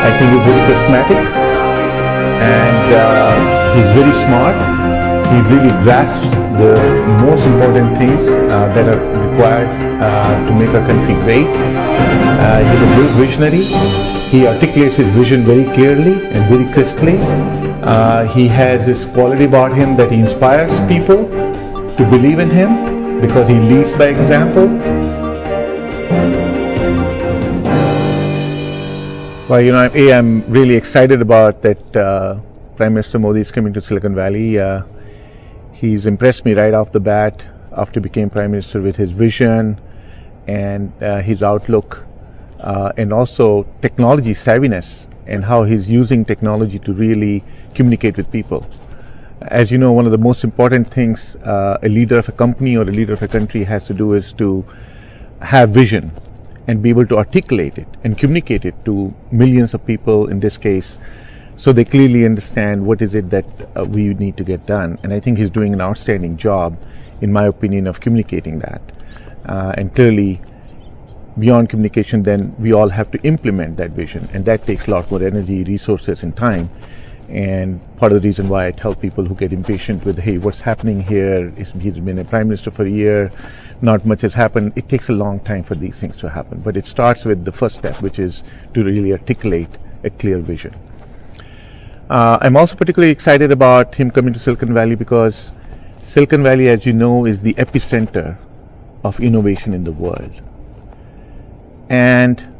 I think he's very charismatic, and he's very smart. He really grasps the most important things that are required to make our country great. He's a great visionary. He articulates his vision very clearly and very crisply. He has this quality about him that he inspires people to believe in him because he leads by example. Well, I'm really excited about that Prime Minister Modi is coming to Silicon Valley. He's impressed me right off the bat after he became Prime Minister with his vision and his outlook and also technology savviness and how he's using technology to really communicate with people. As you know, one of the most important things a leader of a company or a leader of a country has to do is to have vision and be able to articulate it and communicate it to millions of people in this case, so they clearly understand what is it that we need to get done. And I think he's doing an outstanding job, in my opinion, of communicating that. And clearly, beyond communication, then we all have to implement that vision, and that takes a lot more energy, resources, and time. And part of the reason why I tell people who get impatient with, hey, what's happening here? He's been a prime minister for a year, not much has happened. It takes a long time for these things to happen. But it starts with the first step, which is to really articulate a clear vision. I'm also particularly excited about him coming to Silicon Valley because Silicon Valley, as you know, is the epicenter of innovation in the world. And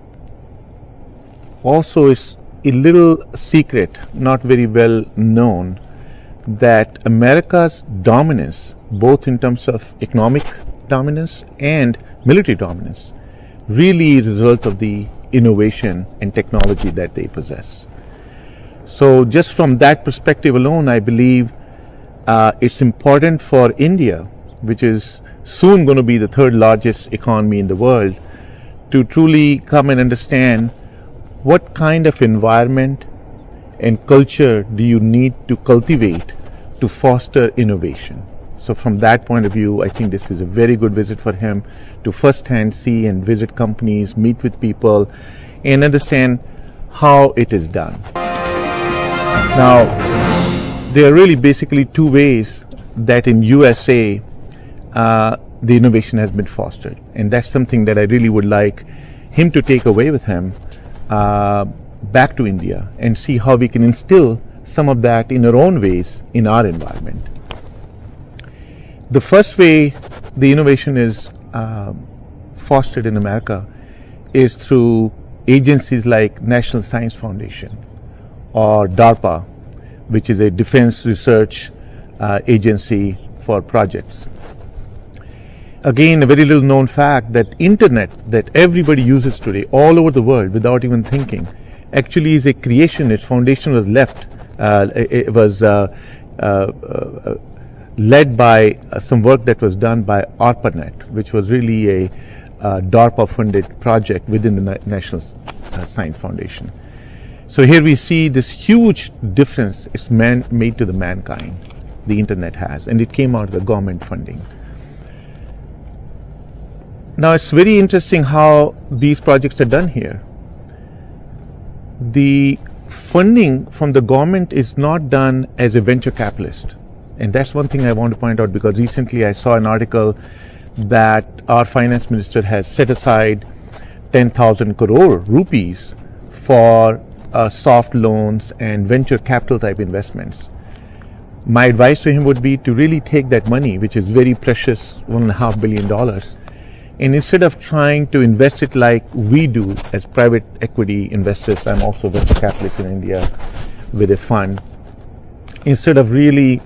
also is a little secret, not very well known, that America's dominance, both in terms of economic dominance and military dominance, really is a result of the innovation and technology that they possess. So just from that perspective alone, I believe it's important for India, which is soon going to be the third largest economy in the world, to truly come and understand what kind of environment and culture do you need to cultivate to foster innovation. So from that point of view, I think this is a very good visit for him to firsthand see and visit companies, meet with people, and understand how it is done. Now, there are really basically two ways that in USA the innovation has been fostered, and that's something that I really would like him to take away with him back to India and see how we can instill some of that in our own ways in our environment. The first way the innovation is fostered in America is through agencies like National Science Foundation or DARPA, which is a defense research agency for projects. Again, a very little known fact that internet that everybody uses today all over the world without even thinking actually is a creation. Its foundation was led by some work that was done by ARPANET, which was really a DARPA-funded project within the National Science Foundation. So here we see this huge difference it's made to the mankind, the internet has, and it came out of the government funding. Now it's very interesting how these projects are done here. The funding from the government is not done as a venture capitalist. And that's one thing I want to point out, because recently I saw an article that our finance minister has set aside 10,000 crore rupees for soft loans and venture capital type investments. My advice to him would be to really take that money, which is very precious, $1.5 billion, and instead of trying to invest it like we do as private equity investors, I'm also a venture capitalist in India with a fund, instead of really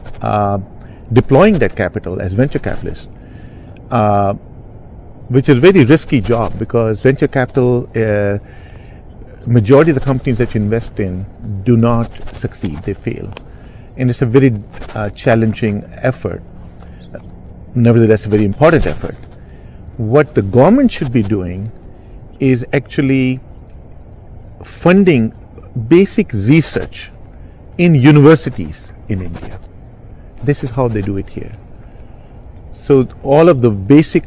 deploying that capital as venture capitalists, which is a very risky job, because venture capital, majority of the companies that you invest in do not succeed, they fail. And it's a very challenging effort. Nevertheless, a very important effort. What the government should be doing is actually funding basic research in universities in India. This is how they do it here. So all of the basic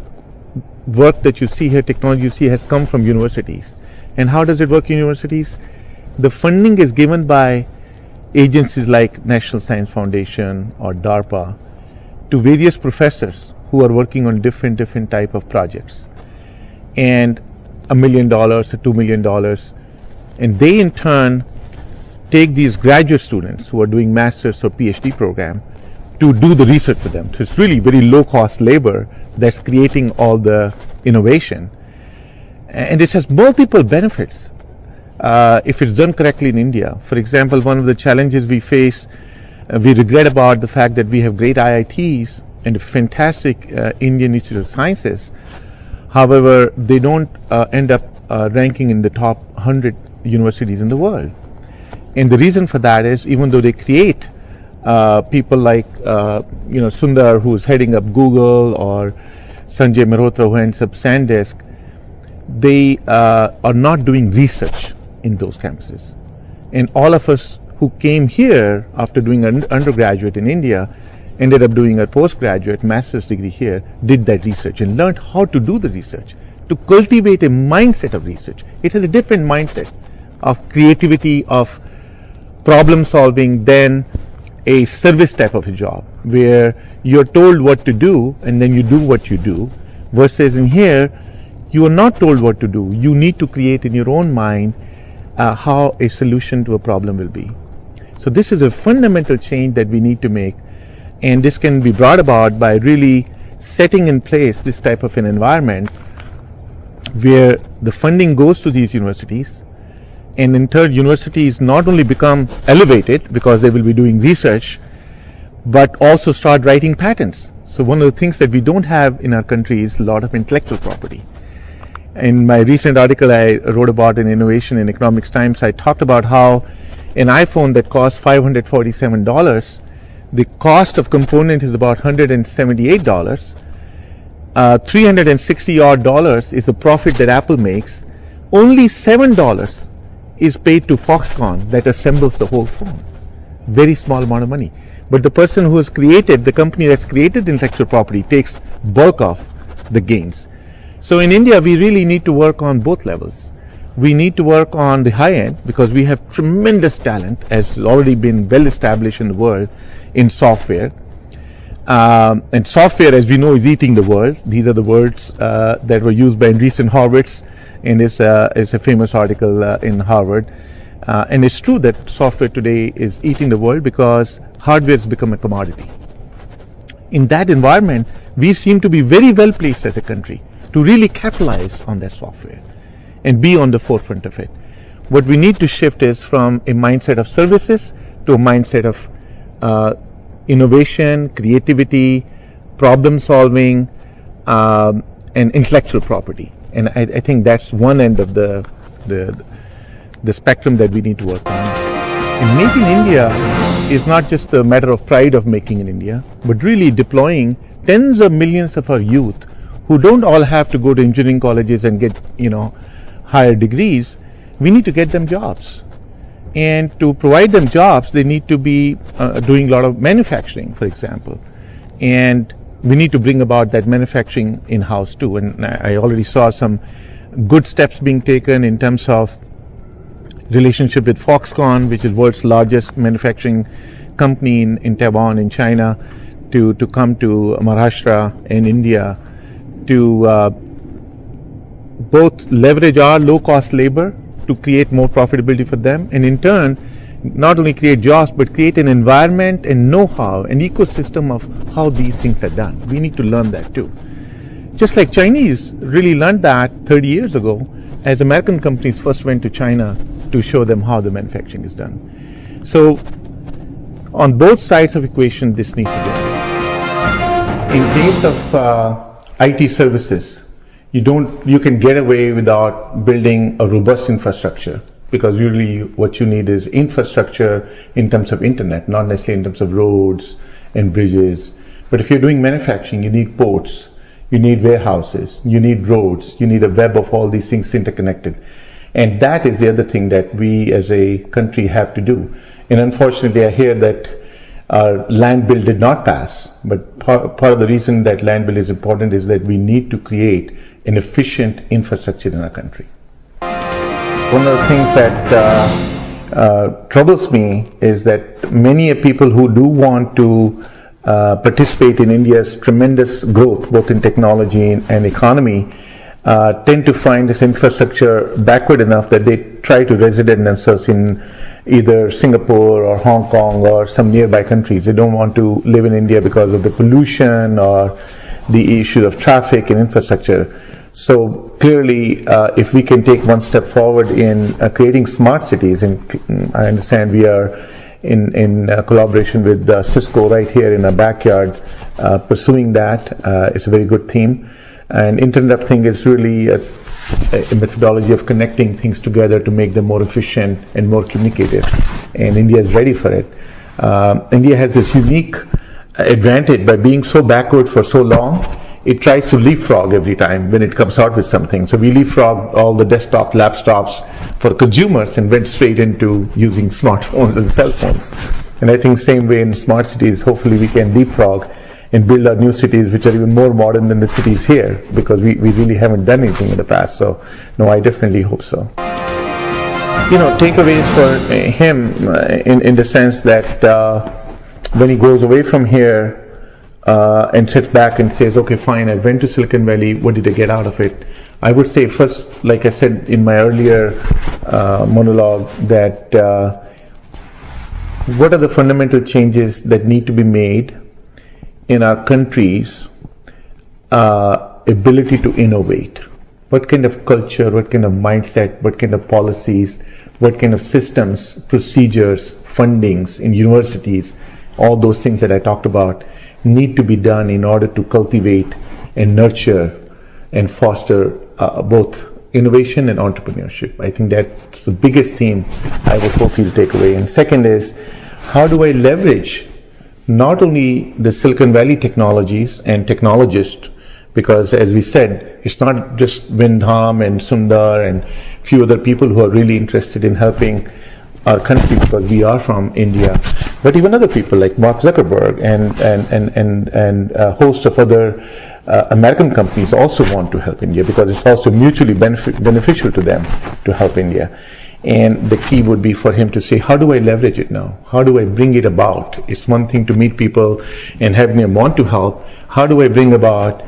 work that you see here, technology you see, has come from universities. And how does it work in universities? the funding is given by agencies like National Science Foundation or DARPA to various professors who are working on different type of projects, and $1 million or $2 million, and they in turn take these graduate students who are doing master's or PhD program to do the research for them. So it's really very low cost labor that's creating all the innovation, and it has multiple benefits if it's done correctly in India. For example, one of the challenges we face, we regret about the fact that we have great IITs and fantastic Indian Institute of Sciences. However, they don't end up ranking in the top 100 universities in the world. And the reason for that is, even though they create people like Sundar, who's heading up Google, or Sanjay Mehrotra, who heads up SanDisk, they are not doing research in those campuses. And all of us who came here after doing an undergraduate in India ended up doing a postgraduate master's degree here, did that research and learned how to do the research, to cultivate a mindset of research. It has a different mindset of creativity, of problem solving than a service type of a job where you're told what to do and then you do what you do, versus in here you are not told what to do. You need to create in your own mind how a solution to a problem will be. So this is a fundamental change that we need to make, and this can be brought about by really setting in place this type of an environment where the funding goes to these universities, and in turn universities not only become elevated because they will be doing research, but also start writing patents. So one of the things that we don't have in our country is a lot of intellectual property. In my recent article I wrote about in Innovation in Economics Times, I talked about how an iPhone that costs $547, the cost of component is about $178. $360 odd is the profit that Apple makes. Only $7 is paid to Foxconn that assembles the whole phone. Very small amount of money. But the person who has created, the company that's created intellectual property, takes bulk of the gains. So in India, we really need to work on both levels. We need to work on the high end because we have tremendous talent, as already been well established in the world, in software. And software, as we know, is eating the world. These are the words that were used by Andreessen Horowitz in this is a famous article in Harvard. And it's true that software today is eating the world because hardware has become a commodity. In that environment, we seem to be very well placed as a country to really capitalize on that software and be on the forefront of it. What we need to shift is from a mindset of services to a mindset of innovation, creativity, problem solving, and intellectual property. And I think that's one end of the spectrum that we need to work on. And making India is not just a matter of pride of making in India, but really deploying tens of millions of our youth who don't all have to go to engineering colleges and get, higher degrees. We need to get them jobs. And to provide them jobs, they need to be doing a lot of manufacturing, for example. And we need to bring about that manufacturing in-house too. And I already saw some good steps being taken in terms of relationship with Foxconn, which is world's largest manufacturing company in Taiwan, in China, to come to Maharashtra and India to both leverage our low-cost labor to create more profitability for them, and in turn not only create jobs but create an environment and know-how, an ecosystem of how these things are done. We need to learn that too. Just like Chinese really learned that 30 years ago as American companies first went to China to show them how the manufacturing is done. So on both sides of the equation, this needs to be done. In case of IT services, you can get away without building a robust infrastructure, because usually what you need is infrastructure in terms of internet, not necessarily in terms of roads and bridges. But if you're doing manufacturing, you need ports, you need warehouses, you need roads, you need a web of all these things interconnected. And that is the other thing that we as a country have to do. And unfortunately, I hear that our land bill did not pass, but part of the reason that land bill is important is that we need to create an efficient infrastructure in our country. One of the things that troubles me is that many people who do want to participate in India's tremendous growth, both in technology and economy, tend to find this infrastructure backward enough that they try to resident themselves in either Singapore or Hong Kong or some nearby countries. They don't want to live in India because of the pollution or the issue of traffic and infrastructure. So clearly, if we can take one step forward in creating smart cities, and I understand we are in collaboration with Cisco right here in our backyard, pursuing that. It's a very good theme. And Internet of Things is really a methodology of connecting things together to make them more efficient and more communicative. And India is ready for it. India has this unique advantage by being so backward for so long. It tries to leapfrog every time when it comes out with something. So we leapfrogged all the desktop laptops for consumers and went straight into using smartphones and cell phones. And I think same way in smart cities, hopefully we can leapfrog and build our new cities which are even more modern than the cities here, because we really haven't done anything in the past. So no, I definitely hope so. Takeaways for him in the sense that when he goes away from here, and sits back and says, okay, fine, I went to Silicon Valley, what did I get out of it? I would say first, like I said in my earlier monologue, that what are the fundamental changes that need to be made in our country's ability to innovate? What kind of culture, what kind of mindset, what kind of policies, what kind of systems, procedures, fundings in universities, all those things that I talked about need to be done in order to cultivate and nurture and foster both innovation and entrepreneurship. I think that's the biggest theme I would hope you'll take away. And second is, how do I leverage not only the Silicon Valley technologies and technologists, because as we said, it's not just Windham and Sundar and few other people who are really interested in helping our country because we are from India, but even other people like Mark Zuckerberg and a host of other American companies also want to help India, because it's also mutually beneficial to them to help India. And the key would be for him to say, how do I leverage it now? How do I bring it about? It's one thing to meet people and have them want to help. How do I bring about,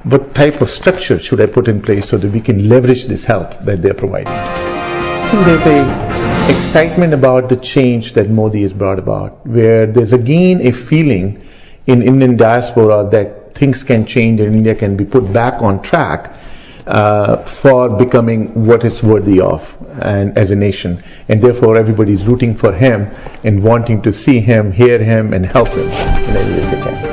what type of structure should I put in place so that we can leverage this help that they're providing? I think there's a excitement about the change that Modi has brought about, where there's again a feeling in Indian diaspora that things can change and India can be put back on track for becoming what it's worthy of and as a nation. And therefore everybody's rooting for him and wanting to see him, hear him, and help him in any way they can.